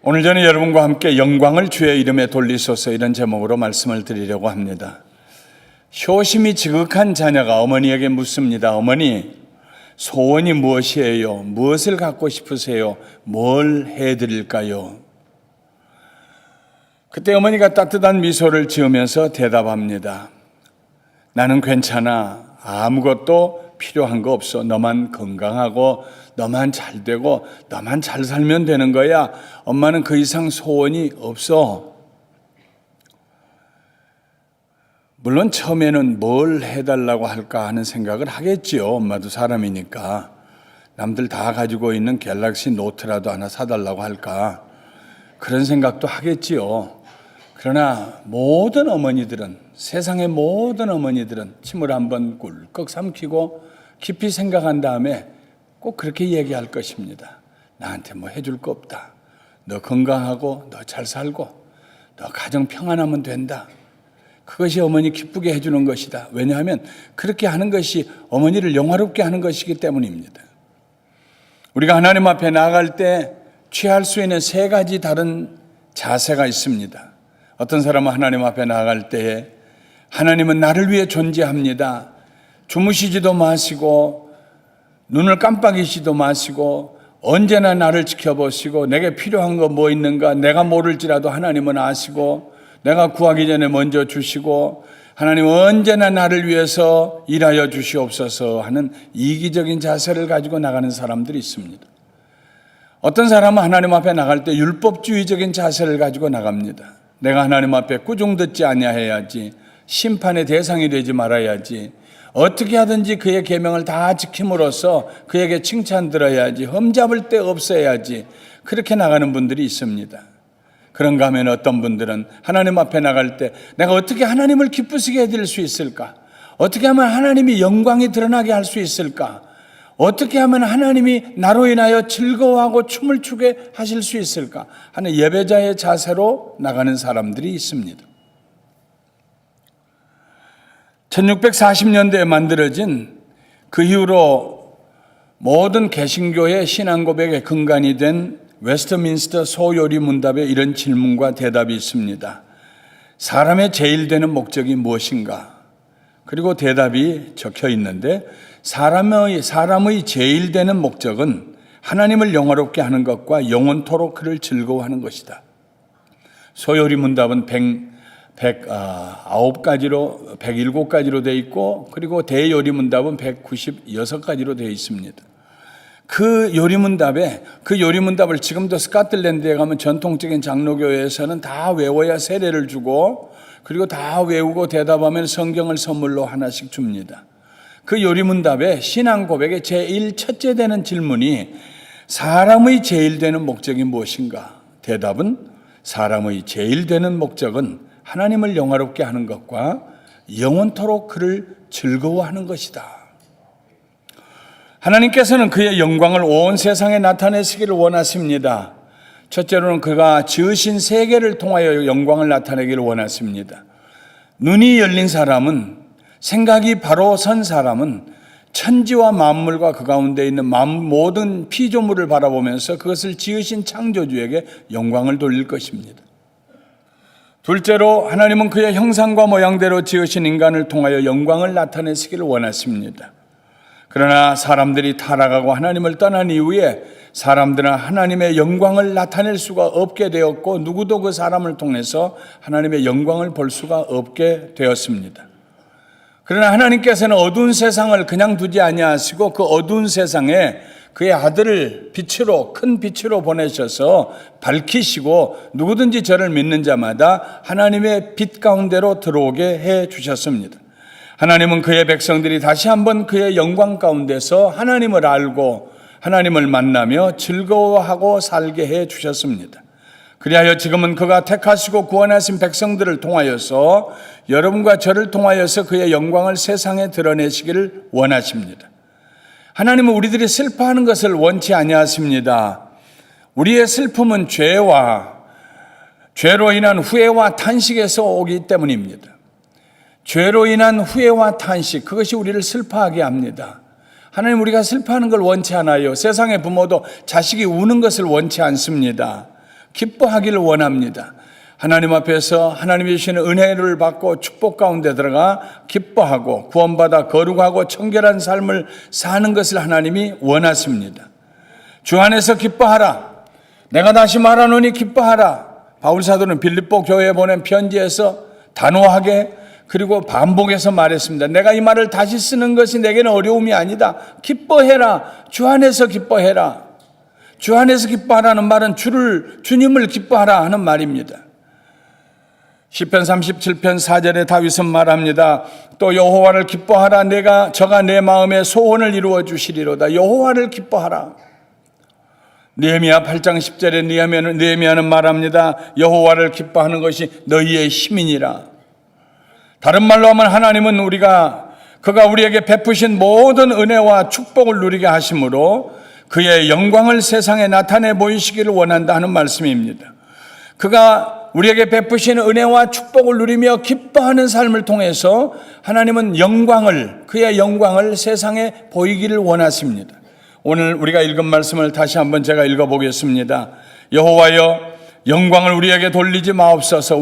오늘 저는 여러분과 함께 영광을 주의 이름에 돌리소서 이런 제목으로 말씀을 드리려고 합니다. 효심이 지극한 자녀가 어머니에게 묻습니다. 어머니, 소원이 무엇이에요? 무엇을 갖고 싶으세요? 뭘 해드릴까요? 그때 어머니가 따뜻한 미소를 지으면서 대답합니다. 나는 괜찮아. 아무것도 필요한 거 없어. 너만 건강하고 너만 잘 되고 너만 잘 살면 되는 거야. 엄마는 그 이상 소원이 없어. 물론 처음에는 뭘 해달라고 할까 하는 생각을 하겠지요. 엄마도 사람이니까. 남들 다 가지고 있는 갤럭시 노트라도 하나 사달라고 할까. 그런 생각도 하겠지요. 그러나 모든 어머니들은, 세상의 모든 어머니들은 침을 한번 꿀꺽 삼키고 깊이 생각한 다음에 꼭 그렇게 얘기할 것입니다. 나한테 뭐 해줄 거 없다. 너 건강하고 너 잘 살고 너 가정 평안하면 된다. 그것이 어머니 기쁘게 해주는 것이다. 왜냐하면 그렇게 하는 것이 어머니를 영화롭게 하는 것이기 때문입니다. 우리가 하나님 앞에 나아갈 때 취할 수 있는 세 가지 다른 자세가 있습니다. 어떤 사람은 하나님 앞에 나아갈 때에 하나님은 나를 위해 존재합니다. 주무시지도 마시고 눈을 깜빡이시도 마시고 언제나 나를 지켜보시고 내게 필요한 거 뭐 있는가 내가 모를지라도 하나님은 아시고 내가 구하기 전에 먼저 주시고 하나님은 언제나 나를 위해서 일하여 주시옵소서 하는 이기적인 자세를 가지고 나가는 사람들이 있습니다. 어떤 사람은 하나님 앞에 나갈 때 율법주의적인 자세를 가지고 나갑니다. 내가 하나님 앞에 꾸중듣지 아니해야지, 심판의 대상이 되지 말아야지, 어떻게 하든지 그의 계명을 다 지킴으로써 그에게 칭찬 들어야지, 흠잡을 데 없어야지, 그렇게 나가는 분들이 있습니다. 그런가 하면 어떤 분들은 하나님 앞에 나갈 때 내가 어떻게 하나님을 기쁘시게 해드릴 수 있을까? 어떻게 하면 하나님이 영광이 드러나게 할 수 있을까? 어떻게 하면 하나님이 나로 인하여 즐거워하고 춤을 추게 하실 수 있을까 하는 예배자의 자세로 나가는 사람들이 있습니다. 1640년대에 만들어진 그 이후로 모든 개신교의 신앙 고백의 근간이 된 웨스트민스터 소요리 문답에 이런 질문과 대답이 있습니다. 사람의 제일 되는 목적이 무엇인가? 그리고 대답이 적혀 있는데 사람의 제일 되는 목적은 하나님을 영화롭게 하는 것과 영원토록 그를 즐거워하는 것이다. 소요리 문답은 109가지로 107가지로 되어 있고 그리고 대요리 문답은 196가지로 되어 있습니다. 그 요리문답을 지금도 스코틀랜드에 가면 전통적인 장로교회에서는 다 외워야 세례를 주고 그리고 다 외우고 대답하면 성경을 선물로 하나씩 줍니다. 그 요리문답의 신앙 고백의 제일 첫째 되는 질문이 사람의 제일 되는 목적이 무엇인가? 대답은 사람의 제일 되는 목적은 하나님을 영화롭게 하는 것과 영원토록 그를 즐거워하는 것이다. 하나님께서는 그의 영광을 온 세상에 나타내시기를 원하십니다. 첫째로는 그가 지으신 세계를 통하여 영광을 나타내기를 원하십니다. 눈이 열린 사람은, 생각이 바로 선 사람은 천지와 만물과 그 가운데 있는 모든 피조물을 바라보면서 그것을 지으신 창조주에게 영광을 돌릴 것입니다. 둘째로 하나님은 그의 형상과 모양대로 지으신 인간을 통하여 영광을 나타내시기를 원하십니다. 그러나 사람들이 타락하고 하나님을 떠난 이후에 사람들은 하나님의 영광을 나타낼 수가 없게 되었고 누구도 그 사람을 통해서 하나님의 영광을 볼 수가 없게 되었습니다. 그러나 하나님께서는 어두운 세상을 그냥 두지 아니하시고 그 어두운 세상에 그의 아들을 빛으로, 큰 빛으로 보내셔서 밝히시고 누구든지 저를 믿는 자마다 하나님의 빛 가운데로 들어오게 해 주셨습니다. 하나님은 그의 백성들이 다시 한번 그의 영광 가운데서 하나님을 알고 하나님을 만나며 즐거워하고 살게 해 주셨습니다. 그리하여 지금은 그가 택하시고 구원하신 백성들을 통하여서 여러분과 저를 통하여서 그의 영광을 세상에 드러내시기를 원하십니다. 하나님은 우리들이 슬퍼하는 것을 원치 아니하십니다. 우리의 슬픔은 죄로 인한 후회와 탄식에서 오기 때문입니다. 죄로 인한 후회와 탄식, 그것이 우리를 슬퍼하게 합니다. 하나님, 우리가 슬퍼하는 걸 원치 않아요. 세상의 부모도 자식이 우는 것을 원치 않습니다. 기뻐하기를 원합니다. 하나님 앞에서 하나님이 주시는 은혜를 받고 축복 가운데 들어가 기뻐하고 구원받아 거룩하고 청결한 삶을 사는 것을 하나님이 원하십니다. 주 안에서 기뻐하라. 내가 다시 말하노니 기뻐하라. 바울 사도는 빌립보 교회에 보낸 편지에서 단호하게 그리고 반복해서 말했습니다. 내가 이 말을 다시 쓰는 것이 내게는 어려움이 아니다. 기뻐해라. 주 안에서 기뻐해라. 주 안에서 기뻐하라는 말은 주님을 기뻐하라 하는 말입니다. 시편 37편 4절에 다윗은 말합니다. 또 여호와를 기뻐하라. 저가 내 마음의 소원을 이루어 주시리로다. 여호와를 기뻐하라. 느헤미야 8장 10절에 느헤미야는 말합니다. 여호와를 기뻐하는 것이 너희의 힘이니라. 다른 말로 하면 하나님은 그가 우리에게 베푸신 모든 은혜와 축복을 누리게 하심으로 그의 영광을 세상에 나타내 보이시기를 원한다 하는 말씀입니다. 그가 우리에게 베푸신 은혜와 축복을 누리며 기뻐하는 삶을 통해서 하나님은 그의 영광을 세상에 보이기를 원하십니다. 오늘 우리가 읽은 말씀을 다시 한번 제가 읽어보겠습니다. 여호와여 영광을 우리에게 돌리지 마옵소서.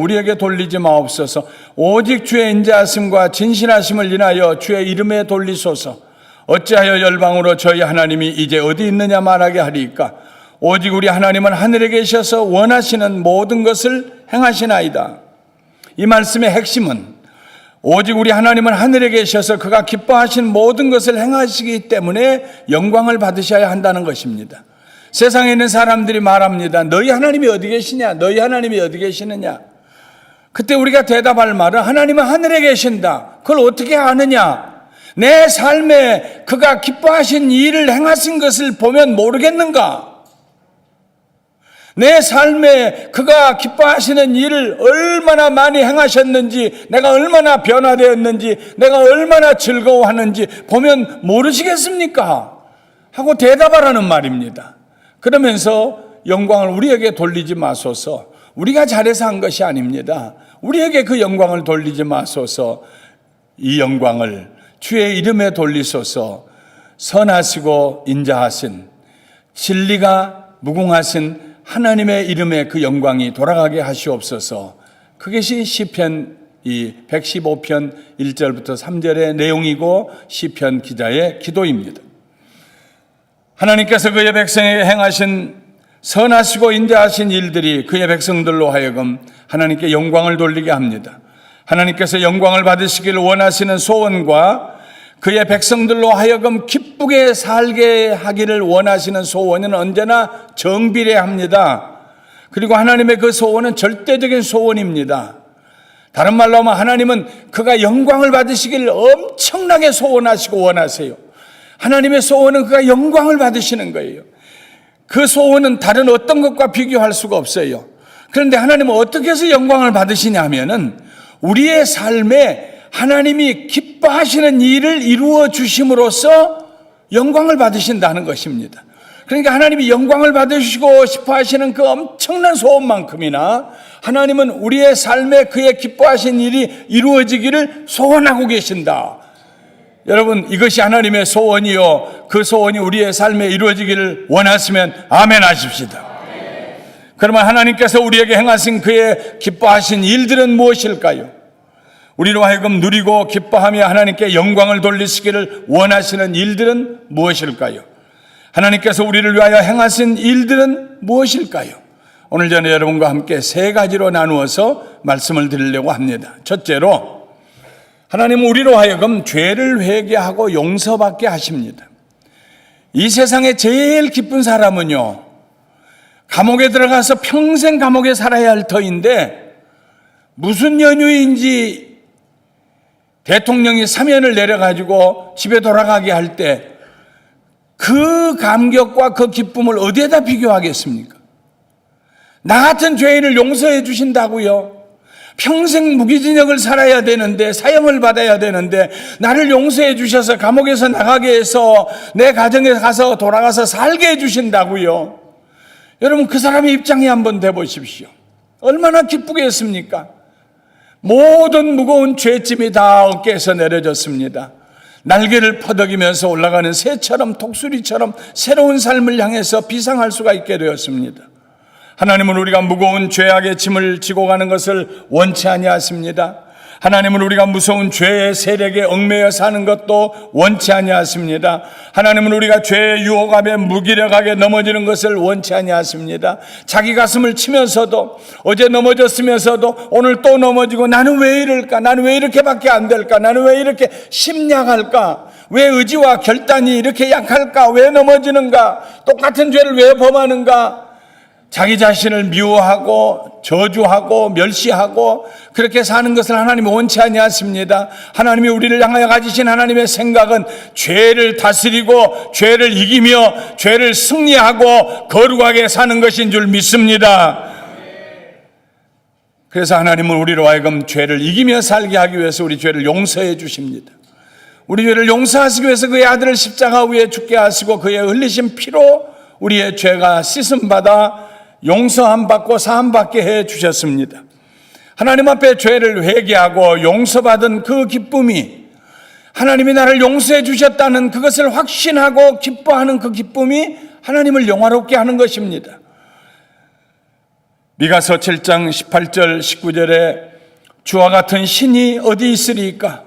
오직 주의 인자하심과 진실하심을 인하여 주의 이름에 돌리소서. 어찌하여 열방으로 저희 하나님이 이제 어디 있느냐 말하게 하리이까. 오직 우리 하나님은 하늘에 계셔서 원하시는 모든 것을 행하시나이다. 이 말씀의 핵심은 오직 우리 하나님은 하늘에 계셔서 그가 기뻐하신 모든 것을 행하시기 때문에 영광을 받으셔야 한다는 것입니다. 세상에 있는 사람들이 말합니다. 너희 하나님이 어디 계시냐? 너희 하나님이 어디 계시느냐? 그때 우리가 대답할 말은 하나님은 하늘에 계신다. 그걸 어떻게 아느냐? 내 삶에 그가 기뻐하신 일을 행하신 것을 보면 모르겠는가? 내 삶에 그가 기뻐하시는 일을 얼마나 많이 행하셨는지, 내가 얼마나 변화되었는지, 내가 얼마나 즐거워하는지 보면 모르시겠습니까? 하고 대답하라는 말입니다. 그러면서 영광을 우리에게 돌리지 마소서. 우리가 잘해서 한 것이 아닙니다. 우리에게 그 영광을 돌리지 마소서. 이 영광을 주의 이름에 돌리소서. 선하시고 인자하신, 진리가 무궁하신 하나님의 이름에 그 영광이 돌아가게 하시옵소서. 그것이 시편 115편 1절부터 3절의 내용이고 시편 기자의 기도입니다. 하나님께서 그의 백성에게 행하신 선하시고 인자하신 일들이 그의 백성들로 하여금 하나님께 영광을 돌리게 합니다. 하나님께서 영광을 받으시기를 원하시는 소원과 그의 백성들로 하여금 기쁘게 살게 하기를 원하시는 소원은 언제나 정비례합니다. 그리고 하나님의 그 소원은 절대적인 소원입니다. 다른 말로 하면 하나님은 그가 영광을 받으시기를 엄청나게 소원하시고 원하세요. 하나님의 소원은 그가 영광을 받으시는 거예요. 그 소원은 다른 어떤 것과 비교할 수가 없어요. 그런데 하나님은 어떻게 해서 영광을 받으시냐 하면은 우리의 삶에 하나님이 기뻐하시는 일을 이루어 주심으로써 영광을 받으신다는 것입니다. 그러니까 하나님이 영광을 받으시고 싶어 하시는 그 엄청난 소원만큼이나 하나님은 우리의 삶에 그의 기뻐하신 일이 이루어지기를 소원하고 계신다. 여러분, 이것이 하나님의 소원이요, 그 소원이 우리의 삶에 이루어지기를 원하시면 아멘 하십시다. 그러면 하나님께서 우리에게 행하신 그의 기뻐하신 일들은 무엇일까요? 우리로 하여금 누리고 기뻐하며 하나님께 영광을 돌리시기를 원하시는 일들은 무엇일까요? 하나님께서 우리를 위하여 행하신 일들은 무엇일까요? 오늘 저는 여러분과 함께 세 가지로 나누어서 말씀을 드리려고 합니다. 첫째로, 하나님은 우리로 하여금 죄를 회개하고 용서받게 하십니다. 이 세상에 제일 기쁜 사람은요, 감옥에 들어가서 평생 감옥에 살아야 할 터인데 무슨 연유인지 대통령이 사면을 내려가지고 집에 돌아가게 할 때 그 감격과 그 기쁨을 어디에다 비교하겠습니까? 나 같은 죄인을 용서해 주신다고요? 평생 무기징역을 살아야 되는데, 사형을 받아야 되는데 나를 용서해 주셔서 감옥에서 나가게 해서 내 가정에 가서 돌아가서 살게 해 주신다고요? 여러분, 그 사람의 입장에 한번 대보십시오. 얼마나 기쁘겠습니까? 모든 무거운 죄짐이 다 어깨에서 내려졌습니다. 날개를 퍼덕이면서 올라가는 새처럼, 독수리처럼 새로운 삶을 향해서 비상할 수가 있게 되었습니다. 하나님은 우리가 무거운 죄악의 짐을 지고 가는 것을 원치 아니하십니다. 하나님은 우리가 무서운 죄의 세력에 얽매여 사는 것도 원치 아니하십니다. 하나님은 우리가 죄의 유혹함에 무기력하게 넘어지는 것을 원치 아니하십니다. 자기 가슴을 치면서도, 어제 넘어졌으면서도 오늘 또 넘어지고, 나는 왜 이럴까? 나는 왜 이렇게밖에 안 될까? 나는 왜 이렇게 심약할까? 왜 의지와 결단이 이렇게 약할까? 왜 넘어지는가? 똑같은 죄를 왜 범하는가? 자기 자신을 미워하고 저주하고 멸시하고 그렇게 사는 것을 하나님은 원치 아니하십니다. 하나님이 우리를 향하여 가지신 하나님의 생각은 죄를 다스리고 죄를 이기며 죄를 승리하고 거룩하게 사는 것인 줄 믿습니다. 그래서 하나님은 우리로 하여금 죄를 이기며 살게 하기 위해서 우리 죄를 용서해 주십니다. 우리 죄를 용서하시기 위해서 그의 아들을 십자가 위에 죽게 하시고 그의 흘리신 피로 우리의 죄가 씻음받아 용서함 받고 사함 받게 해 주셨습니다. 하나님 앞에 죄를 회개하고 용서받은 그 기쁨이, 하나님이 나를 용서해 주셨다는 그것을 확신하고 기뻐하는 그 기쁨이 하나님을 영화롭게 하는 것입니다. 미가서 7장 18절 19절에 주와 같은 신이 어디 있으리까?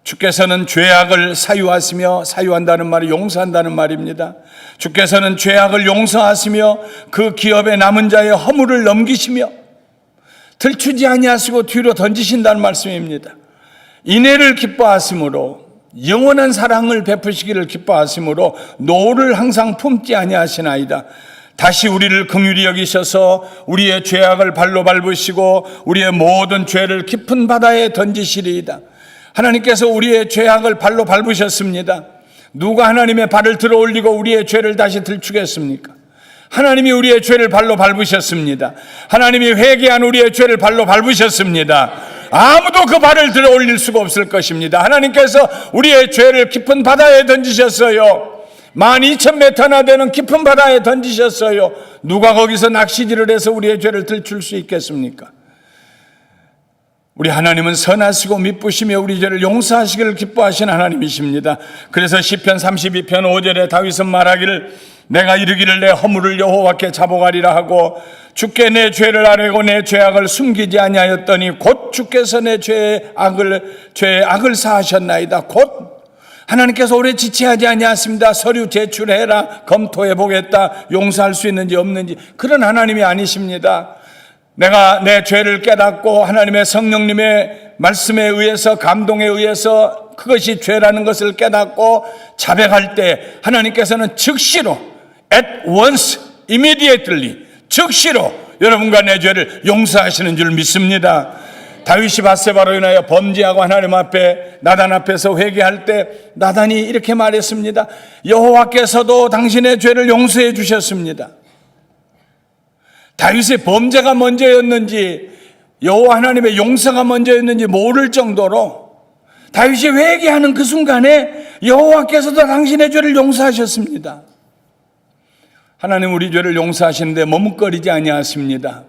주께서는 죄악을 사유하시며, 사유한다는 말이 용서한다는 말입니다. 주께서는 죄악을 용서하시며 그 기업에 남은 자의 허물을 넘기시며 들추지 아니하시고 뒤로 던지신다는 말씀입니다. 인애를 기뻐하심으로, 영원한 사랑을 베푸시기를 기뻐하심으로 노를 항상 품지 아니하시나이다. 다시 우리를 긍휼히 여기셔서 우리의 죄악을 발로 밟으시고 우리의 모든 죄를 깊은 바다에 던지시리이다. 하나님께서 우리의 죄악을 발로 밟으셨습니다. 누가 하나님의 발을 들어 올리고 우리의 죄를 다시 들추겠습니까? 하나님이 우리의 죄를 발로 밟으셨습니다. 하나님이 회개한 우리의 죄를 발로 밟으셨습니다. 아무도 그 발을 들어 올릴 수가 없을 것입니다. 하나님께서 우리의 죄를 깊은 바다에 던지셨어요. 12,000m나 되는 깊은 바다에 던지셨어요. 누가 거기서 낚시질을 해서 우리의 죄를 들출 수 있겠습니까? 우리 하나님은 선하시고 미쁘시며 우리 죄를 용서하시기를 기뻐하신 하나님이십니다. 그래서 시편 32편 5절에 다윗은 말하기를 내가 이르기를 내 허물을 여호와께 자복하리라 하고 주께 내 죄를 아뢰고 내 죄악을 숨기지 아니하였더니 곧 주께서 내 죄의 악을 사하셨나이다. 곧 하나님께서 오래 지체하지 아니하십니다. 서류 제출해라, 검토해 보겠다, 용서할 수 있는지 없는지, 그런 하나님이 아니십니다. 내가 내 죄를 깨닫고 하나님의 성령님의 말씀에 의해서, 감동에 의해서 그것이 죄라는 것을 깨닫고 자백할 때 하나님께서는 즉시로, at once, immediately, 즉시로 여러분과 내 죄를 용서하시는 줄 믿습니다. 다윗이 밧세바로 인하여 범죄하고 하나님 앞에, 나단 앞에서 회개할 때 나단이 이렇게 말했습니다. 여호와께서도 당신의 죄를 용서해 주셨습니다. 다윗의 범죄가 먼저였는지 여호와 하나님의 용서가 먼저였는지 모를 정도로 다윗이 회개하는 그 순간에 여호와께서도 당신의 죄를 용서하셨습니다. 하나님 우리 죄를 용서하시는데 머뭇거리지 아니하십니다.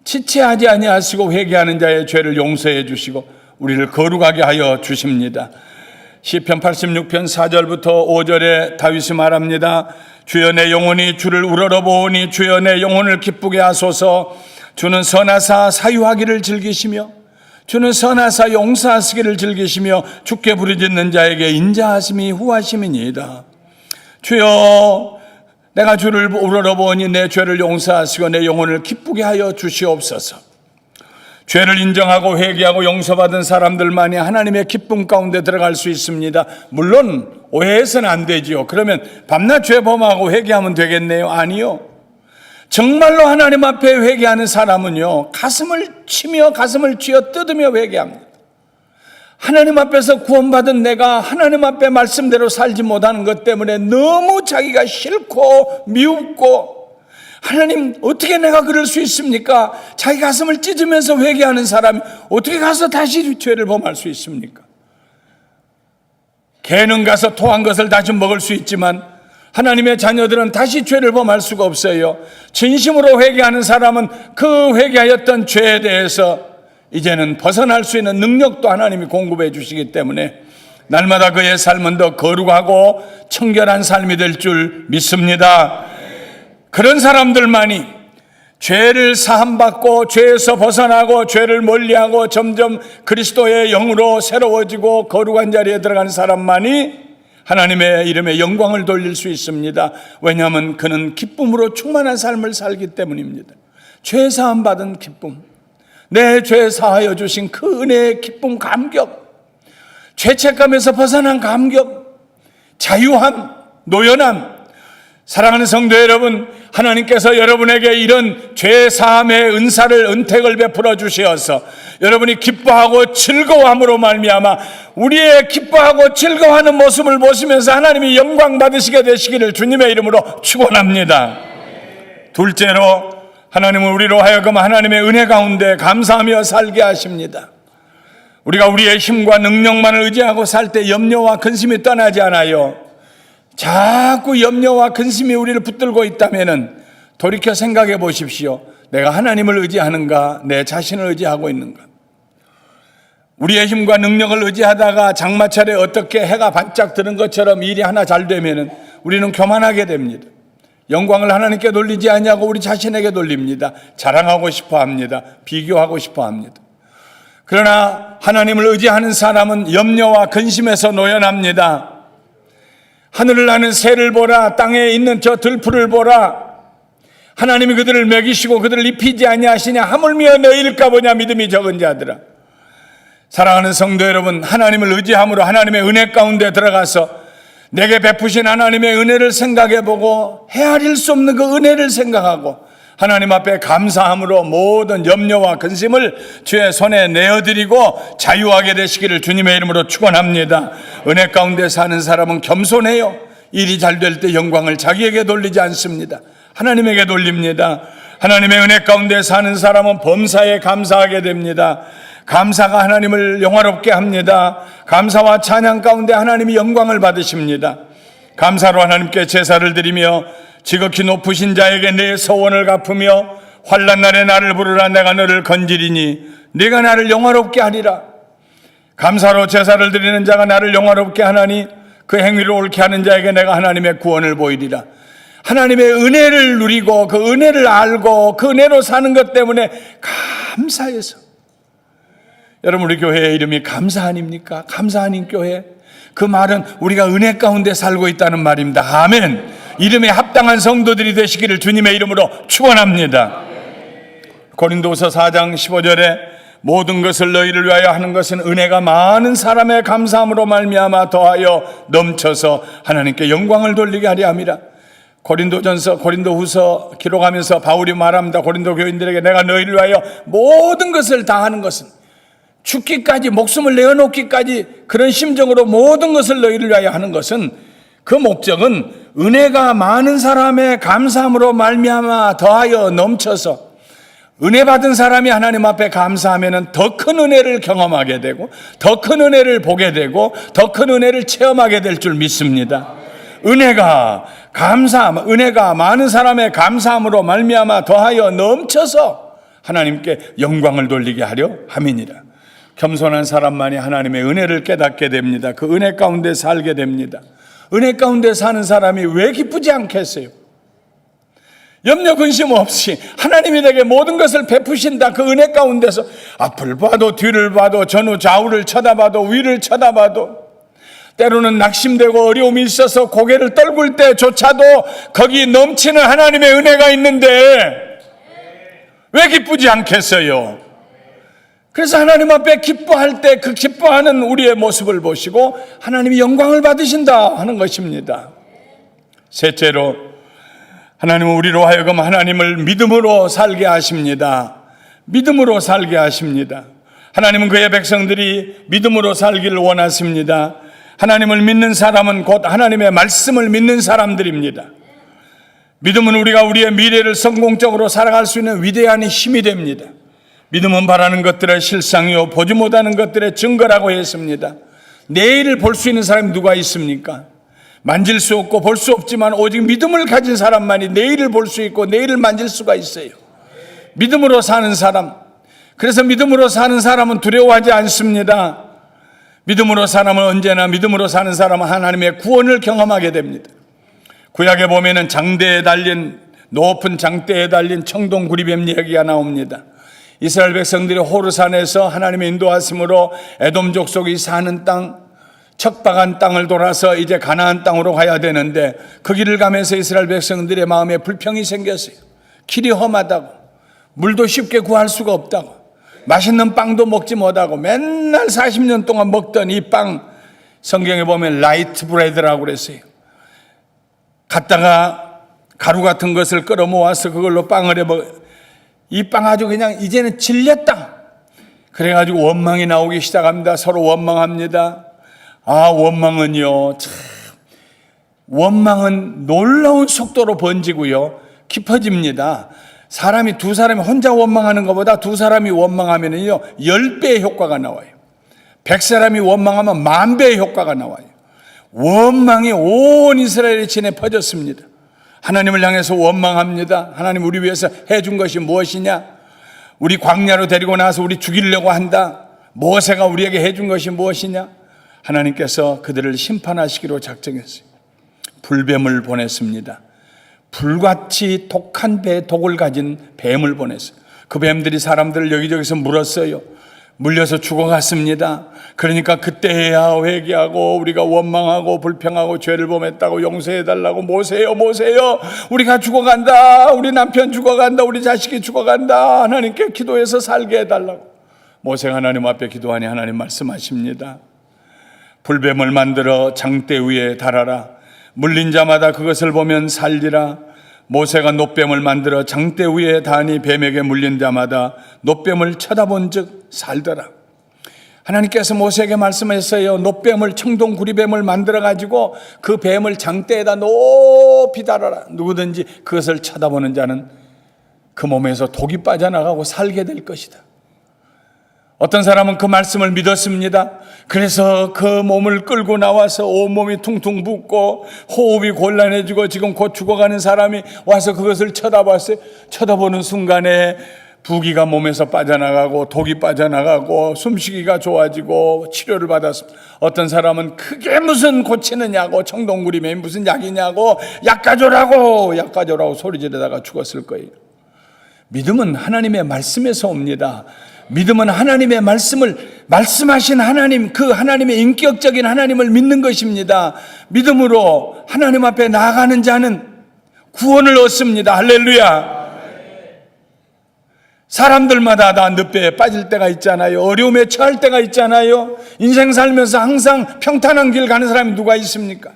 지체하지 아니하시고 회개하는 자의 죄를 용서해 주시고 우리를 거룩하게 하여 주십니다. 시편 86편 4절부터 5절에 다윗이 말합니다. 주여 내 영혼이 주를 우러러보오니 주여 내 영혼을 기쁘게 하소서. 주는 선하사 사유하기를 즐기시며 주는 선하사 용서하시기를 즐기시며 주께 부르짖는 자에게 인자하심이 후하심이니이다. 주여 내가 주를 우러러보니 내 죄를 용서하시고 내 영혼을 기쁘게 하여 주시옵소서. 죄를 인정하고 회개하고 용서받은 사람들만이 하나님의 기쁨 가운데 들어갈 수 있습니다. 물론 오해해서는 안 되지요. 그러면 밤낮 죄 범하고 회개하면 되겠네요. 아니요. 정말로 하나님 앞에 회개하는 사람은요, 가슴을 치며 가슴을 쥐어 뜯으며 회개합니다. 하나님 앞에서 구원받은 내가 하나님 앞에 말씀대로 살지 못하는 것 때문에 너무 자기가 싫고 미웁고, 하나님 어떻게 내가 그럴 수 있습니까? 자기 가슴을 찢으면서 회개하는 사람이 어떻게 가서 다시 죄를 범할 수 있습니까? 개는 가서 토한 것을 다시 먹을 수 있지만 하나님의 자녀들은 다시 죄를 범할 수가 없어요. 진심으로 회개하는 사람은 그 회개하였던 죄에 대해서 이제는 벗어날 수 있는 능력도 하나님이 공급해 주시기 때문에 날마다 그의 삶은 더 거룩하고 청결한 삶이 될 줄 믿습니다. 그런 사람들만이 죄를 사함받고 죄에서 벗어나고 죄를 멀리하고 점점 그리스도의 영으로 새로워지고 거룩한 자리에 들어가는 사람만이 하나님의 이름에 영광을 돌릴 수 있습니다. 왜냐하면 그는 기쁨으로 충만한 삶을 살기 때문입니다. 죄 사함 받은 기쁨, 내 죄 사하여 주신 그 은혜의 기쁨, 감격, 죄책감에서 벗어난 감격, 자유함, 노연함. 사랑하는 성도 여러분, 하나님께서 여러분에게 이런 죄 사함의 은사를, 은택을 베풀어 주시어서 여러분이 기뻐하고 즐거워함으로 말미암아 우리의 기뻐하고 즐거워하는 모습을 보시면서 하나님이 영광 받으시게 되시기를 주님의 이름으로 축원합니다. 둘째로, 하나님은 우리로 하여금 하나님의 은혜 가운데 감사하며 살게 하십니다. 우리가 우리의 힘과 능력만을 의지하고 살 때 염려와 근심이 떠나지 않아요. 자꾸 염려와 근심이 우리를 붙들고 있다면 돌이켜 생각해 보십시오. 내가 하나님을 의지하는가, 내 자신을 의지하고 있는가? 우리의 힘과 능력을 의지하다가 장마철에 어떻게 해가 반짝 드는 것처럼 일이 하나 잘 되면 우리는 교만하게 됩니다. 영광을 하나님께 돌리지 않냐고 우리 자신에게 돌립니다. 자랑하고 싶어 합니다. 비교하고 싶어 합니다. 그러나 하나님을 의지하는 사람은 염려와 근심에서 노연합니다. 하늘을 나는 새를 보라, 땅에 있는 저 들풀을 보라. 하나님이 그들을 먹이시고 그들을 입히지 아니하시냐. 하물며 너희일까 보냐, 믿음이 적은 자들아. 사랑하는 성도 여러분, 하나님을 의지함으로 하나님의 은혜 가운데 들어가서 내게 베푸신 하나님의 은혜를 생각해보고 헤아릴 수 없는 그 은혜를 생각하고 하나님 앞에 감사함으로 모든 염려와 근심을 주의 손에 내어드리고 자유하게 되시기를 주님의 이름으로 축원합니다. 은혜 가운데 사는 사람은 겸손해요. 일이 잘 될 때 영광을 자기에게 돌리지 않습니다. 하나님에게 돌립니다. 하나님의 은혜 가운데 사는 사람은 범사에 감사하게 됩니다. 감사가 하나님을 영화롭게 합니다. 감사와 찬양 가운데 하나님이 영광을 받으십니다. 감사로 하나님께 제사를 드리며 지극히 높으신 자에게 내 소원을 갚으며 환난 날에 나를 부르라. 내가 너를 건지리니 네가 나를 영화롭게 하리라. 감사로 제사를 드리는 자가 나를 영화롭게 하나니 그 행위를 옳게 하는 자에게 내가 하나님의 구원을 보이리라. 하나님의 은혜를 누리고 그 은혜를 알고 그 은혜로 사는 것 때문에 감사해서, 여러분 우리 교회의 이름이 감사 아닙니까? 감사하는 교회. 그 말은 우리가 은혜 가운데 살고 있다는 말입니다. 아멘. 이름에 합당한 성도들이 되시기를 주님의 이름으로 축원합니다. 고린도후서 4장 15절에 모든 것을 너희를 위하여 하는 것은 은혜가 많은 사람의 감사함으로 말미암아 더하여 넘쳐서 하나님께 영광을 돌리게 하려 함이라. 고린도전서, 고린도후서 기록하면서 바울이 말합니다. 고린도 교인들에게 내가 너희를 위하여 모든 것을 다 하는 것은, 죽기까지 목숨을 내어놓기까지 그런 심정으로 모든 것을 너희를 위하여 하는 것은, 그 목적은 은혜가 많은 사람의 감사함으로 말미암아 더하여 넘쳐서, 은혜 받은 사람이 하나님 앞에 감사하면 더 큰 은혜를 경험하게 되고 더 큰 은혜를 보게 되고 더 큰 은혜를 체험하게 될 줄 믿습니다. 은혜가 많은 사람의 감사함으로 말미암아 더하여 넘쳐서 하나님께 영광을 돌리게 하려 함이니라. 겸손한 사람만이 하나님의 은혜를 깨닫게 됩니다. 그 은혜 가운데 살게 됩니다. 은혜 가운데 사는 사람이 왜 기쁘지 않겠어요? 염려 근심 없이 하나님이 내게 모든 것을 베푸신다. 그 은혜 가운데서 앞을 봐도 뒤를 봐도 전후 좌우를 쳐다봐도 위를 쳐다봐도 때로는 낙심되고 어려움이 있어서 고개를 떨굴 때조차도 거기 넘치는 하나님의 은혜가 있는데 왜 기쁘지 않겠어요? 그래서 하나님 앞에 기뻐할 때 그 기뻐하는 우리의 모습을 보시고 하나님이 영광을 받으신다 하는 것입니다. 셋째로, 하나님은 우리로 하여금 하나님을 믿음으로 살게 하십니다. 믿음으로 살게 하십니다. 하나님은 그의 백성들이 믿음으로 살기를 원하십니다. 하나님을 믿는 사람은 곧 하나님의 말씀을 믿는 사람들입니다. 믿음은 우리가 우리의 미래를 성공적으로 살아갈 수 있는 위대한 힘이 됩니다. 믿음은 바라는 것들의 실상이요 보지 못하는 것들의 증거라고 했습니다. 내일을 볼 수 있는 사람이 누가 있습니까? 만질 수 없고 볼 수 없지만 오직 믿음을 가진 사람만이 내일을 볼 수 있고 내일을 만질 수가 있어요. 믿음으로 사는 사람. 그래서 믿음으로 사는 사람은 두려워하지 않습니다. 믿음으로 사는 사람은 하나님의 구원을 경험하게 됩니다. 구약에 보면은 장대에 달린 높은 장대에 달린 청동구리뱀 이야기가 나옵니다. 이스라엘 백성들이 호르산에서 하나님의 인도하심으로 에돔 족속이 사는 땅, 척박한 땅을 돌아서 이제 가나안 땅으로 가야 되는데 그 길을 가면서 이스라엘 백성들의 마음에 불평이 생겼어요. 길이 험하다고, 물도 쉽게 구할 수가 없다고, 맛있는 빵도 먹지 못하고 맨날 40년 동안 먹던 이 빵, 성경에 보면 라이트 브레드라고 그랬어요. 갔다가 가루 같은 것을 끌어 모아서 그걸로 빵을 해먹어. 이 빵 아주 그냥 이제는 질렸다. 그래가지고 원망이 나오기 시작합니다. 서로 원망합니다. 원망은요, 참, 원망은 놀라운 속도로 번지고요, 깊어집니다. 두 사람이 혼자 원망하는 것보다 두 사람이 원망하면요, 10배의 효과가 나와요. 100사람이 원망하면 10,000배의 효과가 나와요. 원망이 온 이스라엘의 진에 퍼졌습니다. 하나님을 향해서 원망합니다. 하나님 우리 위해서 해준 것이 무엇이냐? 우리 광야로 데리고 나서 우리 죽이려고 한다. 모세가 우리에게 해준 것이 무엇이냐? 하나님께서 그들을 심판하시기로 작정했어요. 불뱀을 보냈습니다. 불같이 독한 독을 가진 뱀을 보냈어요. 그 뱀들이 사람들을 여기저기서 물었어요. 물려서 죽어갔습니다. 그러니까 그때야 회개하고 우리가 원망하고 불평하고 죄를 범했다고 용서해달라고, 모세요 우리가 죽어간다, 우리 남편 죽어간다, 우리 자식이 죽어간다, 하나님께 기도해서 살게 해달라고. 모세가 하나님 앞에 기도하니 하나님 말씀하십니다. 불뱀을 만들어 장대 위에 달아라. 물린 자마다 그것을 보면 살리라. 모세가 놋뱀을 만들어 장대 위에 다니 뱀에게 물린 자마다 놋뱀을 쳐다본 즉 살더라. 하나님께서 모세에게 말씀했어요. 놋뱀을, 청동구리뱀을 만들어 가지고 그 뱀을 장대에다 높이 달아라. 누구든지 그것을 쳐다보는 자는 그 몸에서 독이 빠져나가고 살게 될 것이다. 어떤 사람은 그 말씀을 믿었습니다. 그래서 그 몸을 끌고 나와서 온몸이 퉁퉁 붓고 호흡이 곤란해지고 지금 곧 죽어가는 사람이 와서 그것을 쳐다봤어요. 쳐다보는 순간에 부기가 몸에서 빠져나가고 독이 빠져나가고 숨쉬기가 좋아지고 치료를 받았습니다. 어떤 사람은 그게 무슨 고치느냐고, 청동구리뱀이 무슨 약이냐고, 약 가져라고 소리 지르다가 죽었을 거예요. 믿음은 하나님의 말씀에서 옵니다. 믿음은 하나님의 말씀하신 하나님, 그 하나님의 인격적인 하나님을 믿는 것입니다. 믿음으로 하나님 앞에 나아가는 자는 구원을 얻습니다. 할렐루야. 사람들마다 다 늪에 빠질 때가 있잖아요. 어려움에 처할 때가 있잖아요. 인생 살면서 항상 평탄한 길 가는 사람이 누가 있습니까?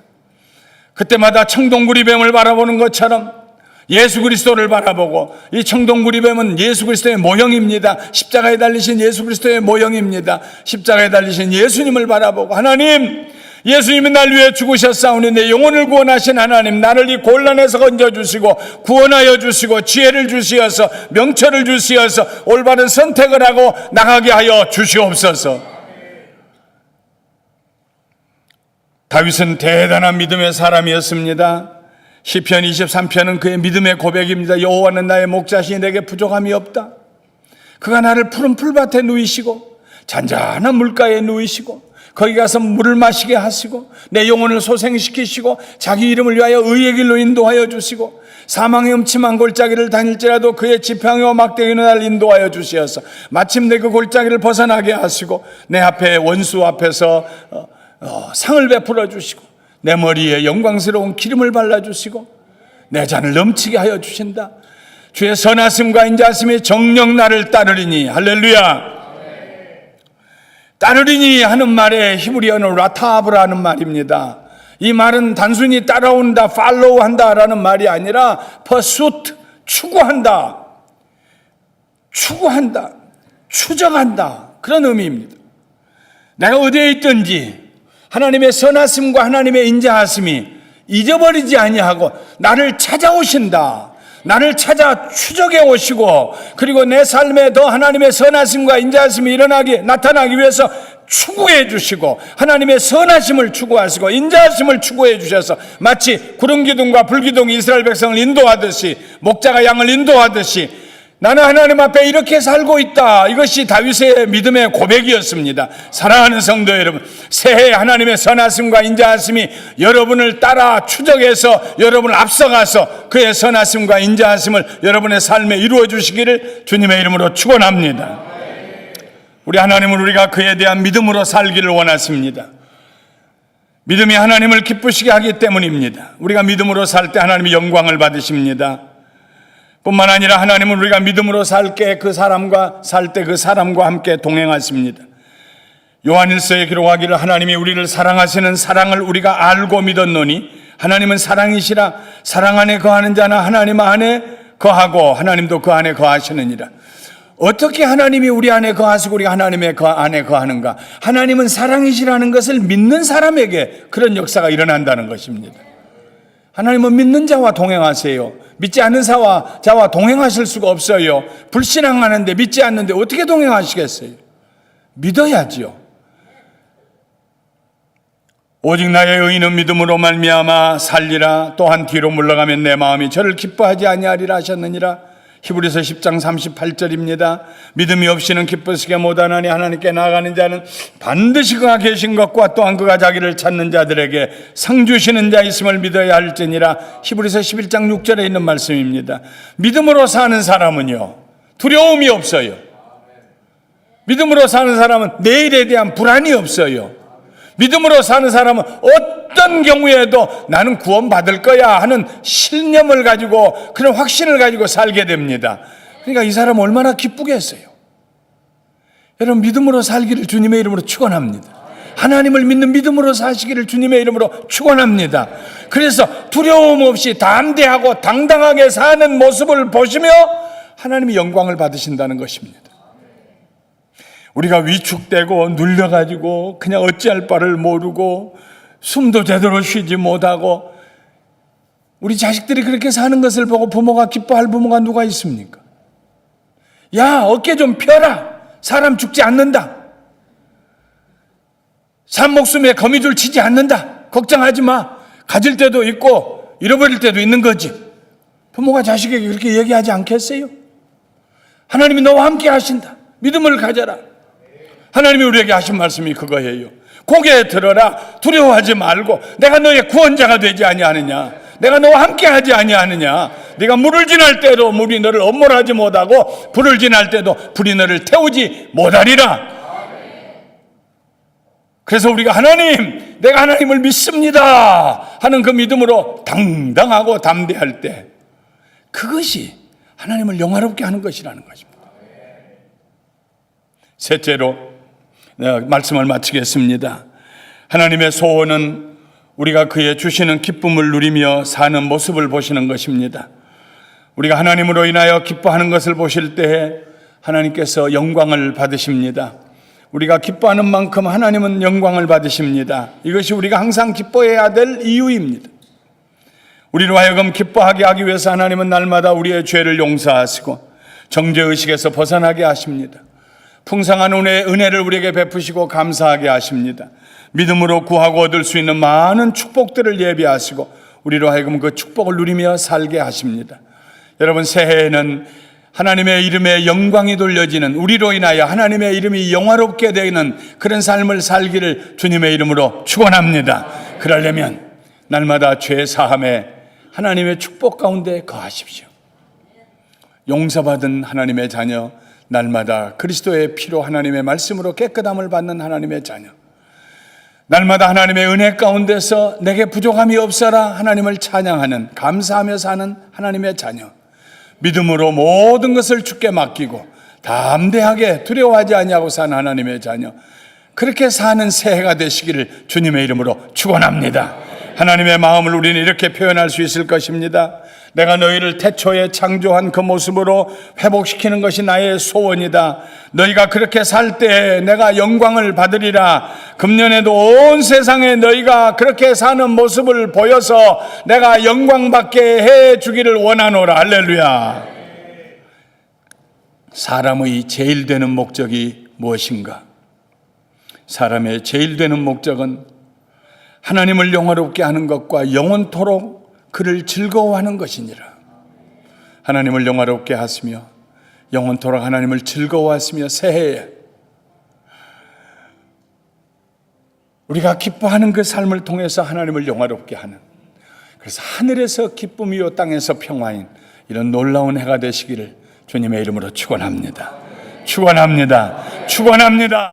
그때마다 청동구리뱀을 바라보는 것처럼 예수 그리스도를 바라보고, 이 청동구리뱀은 예수 그리스도의 모형입니다. 십자가에 달리신 예수 그리스도의 모형입니다. 십자가에 달리신 예수님을 바라보고, 하나님, 예수님이 날 위해 죽으셨사오니 내 영혼을 구원하신 하나님, 나를 이 곤란에서 건져주시고 구원하여 주시고 지혜를 주시어서 명철을 주시어서 올바른 선택을 하고 나가게 하여 주시옵소서. 다윗은 대단한 믿음의 사람이었습니다. 시편 23편은 그의 믿음의 고백입니다. 여호와는 나의 목자시니 내게 부족함이 없다. 그가 나를 푸른 풀밭에 누이시고 잔잔한 물가에 누이시고 거기 가서 물을 마시게 하시고 내 영혼을 소생시키시고 자기 이름을 위하여 의의 길로 인도하여 주시고 사망의 음침한 골짜기를 다닐지라도 그의 지팡이와 막대기는 날 인도하여 주시어서 마침내 그 골짜기를 벗어나게 하시고 내 앞에 원수 앞에서 상을 베풀어 주시고 내 머리에 영광스러운 기름을 발라주시고 내 잔을 넘치게 하여 주신다. 주의 선하심과 인자하심이 정녕 나를 따르리니. 할렐루야. 따르리니 하는 말에 히브리어는 라타브라는 말입니다. 이 말은 단순히 따라온다, 팔로우 한다라는 말이 아니라 pursuit, 추구한다, 추적한다, 그런 의미입니다. 내가 어디에 있든지 하나님의 선하심과 하나님의 인자하심이 잊어버리지 아니하고 나를 찾아오신다. 나를 찾아 추적해 오시고 그리고 내 삶에 더 하나님의 선하심과 인자하심이 나타나기 위해서 추구해 주시고 하나님의 선하심을 추구하시고 인자하심을 추구해 주셔서 마치 구름기둥과 불기둥이 이스라엘 백성을 인도하듯이 목자가 양을 인도하듯이 나는 하나님 앞에 이렇게 살고 있다. 이것이 다윗의 믿음의 고백이었습니다. 사랑하는 성도 여러분, 새해 하나님의 선하심과 인자하심이 여러분을 따라 추적해서 여러분을 앞서가서 그의 선하심과 인자하심을 여러분의 삶에 이루어 주시기를 주님의 이름으로 축원합니다. 우리 하나님은 우리가 그에 대한 믿음으로 살기를 원하십니다. 믿음이 하나님을 기쁘시게 하기 때문입니다. 우리가 믿음으로 살 때 하나님이 영광을 받으십니다. 뿐만 아니라 하나님은 우리가 믿음으로 살 때 그 사람과 함께 동행하십니다. 요한일서에 기록하기를 하나님이 우리를 사랑하시는 사랑을 우리가 알고 믿었노니 하나님은 사랑이시라. 사랑 안에 거하는 자나 하나님 안에 거하고 하나님도 그 안에 거하시느니라. 어떻게 하나님이 우리 안에 거하시고 우리가 하나님의 안에 거하는가? 하나님은 사랑이시라는 것을 믿는 사람에게 그런 역사가 일어난다는 것입니다. 하나님은 믿는 자와 동행하세요. 믿지 않는 자와 동행하실 수가 없어요. 불신앙하는데 믿지 않는데 어떻게 동행하시겠어요? 믿어야지요. 오직 나의 의인은 믿음으로 말미암아 살리라. 또한 뒤로 물러가면 내 마음이 저를 기뻐하지 아니하리라 하셨느니라. 히브리서 10장 38절입니다. 믿음이 없이는 기쁘시게 못하나니 하나님께 나아가는 자는 반드시 그가 계신 것과 또한 그가 자기를 찾는 자들에게 상 주시는 자 있음을 믿어야 할지니라. 히브리서 11장 6절에 있는 말씀입니다. 믿음으로 사는 사람은요, 두려움이 없어요. 믿음으로 사는 사람은 내일에 대한 불안이 없어요. 믿음으로 사는 사람은 어떤 경우에도 나는 구원받을 거야 하는 신념을 가지고 그런 확신을 가지고 살게 됩니다. 그러니까 이 사람은 얼마나 기쁘겠어요. 여러분, 믿음으로 살기를 주님의 이름으로 축원합니다. 하나님을 믿는 믿음으로 사시기를 주님의 이름으로 축원합니다. 그래서 두려움 없이 담대하고 당당하게 사는 모습을 보시며 하나님이 영광을 받으신다는 것입니다. 우리가 위축되고 눌려가지고 그냥 어찌할 바를 모르고 숨도 제대로 쉬지 못하고 우리 자식들이 그렇게 사는 것을 보고 부모가 기뻐할 부모가 누가 있습니까? 야, 어깨 좀 펴라. 사람 죽지 않는다. 산 목숨에 거미줄 치지 않는다. 걱정하지 마. 가질 때도 있고 잃어버릴 때도 있는 거지. 부모가 자식에게 그렇게 얘기하지 않겠어요? 하나님이 너와 함께 하신다. 믿음을 가져라. 하나님이 우리에게 하신 말씀이 그거예요. 고개 들어라. 두려워하지 말고 내가 너의 구원자가 되지 아니하느냐. 내가 너와 함께 하지 아니하느냐. 네가 물을 지날 때도 물이 너를 엄몰하지 못하고 불을 지날 때도 불이 너를 태우지 못하리라. 그래서 우리가 하나님, 내가 하나님을 믿습니다 하는 그 믿음으로 당당하고 담대할 때 그것이 하나님을 영화롭게 하는 것이라는 것입니다. 셋째로 말씀을 마치겠습니다. 하나님의 소원은 우리가 그의 주시는 기쁨을 누리며 사는 모습을 보시는 것입니다. 우리가 하나님으로 인하여 기뻐하는 것을 보실 때에 하나님께서 영광을 받으십니다. 우리가 기뻐하는 만큼 하나님은 영광을 받으십니다. 이것이 우리가 항상 기뻐해야 될 이유입니다. 우리로 하여금 기뻐하게 하기 위해서 하나님은 날마다 우리의 죄를 용서하시고 정죄의식에서 벗어나게 하십니다. 풍성한 은혜를 우리에게 베푸시고 감사하게 하십니다. 믿음으로 구하고 얻을 수 있는 많은 축복들을 예비하시고 우리로 하여금 그 축복을 누리며 살게 하십니다. 여러분, 새해에는 하나님의 이름에 영광이 돌려지는, 우리로 인하여 하나님의 이름이 영화롭게 되는 그런 삶을 살기를 주님의 이름으로 축원합니다. 그러려면 날마다 죄 사함에 하나님의 축복 가운데 거하십시오. 용서받은 하나님의 자녀, 날마다 그리스도의 피로 하나님의 말씀으로 깨끗함을 받는 하나님의 자녀, 날마다 하나님의 은혜 가운데서 내게 부족함이 없어라 하나님을 찬양하는, 감사하며 사는 하나님의 자녀, 믿음으로 모든 것을 주께 맡기고 담대하게 두려워하지 아니하고 사는 하나님의 자녀, 그렇게 사는 새해가 되시기를 주님의 이름으로 축원합니다. 하나님의 마음을 우리는 이렇게 표현할 수 있을 것입니다. 내가 너희를 태초에 창조한 그 모습으로 회복시키는 것이 나의 소원이다. 너희가 그렇게 살 때 내가 영광을 받으리라. 금년에도 온 세상에 너희가 그렇게 사는 모습을 보여서 내가 영광받게 해 주기를 원하노라. 할렐루야. 사람의 제일 되는 목적이 무엇인가? 사람의 제일 되는 목적은 하나님을 영화롭게 하는 것과 영원토록 그를 즐거워하는 것이니라. 하나님을 영화롭게 하시며 영원토록 하나님을 즐거워하시며 새해에 우리가 기뻐하는 그 삶을 통해서 하나님을 영화롭게 하는, 그래서 하늘에서 기쁨이요 땅에서 평화인 이런 놀라운 해가 되시기를 주님의 이름으로 축원합니다. 축원합니다. 축원합니다.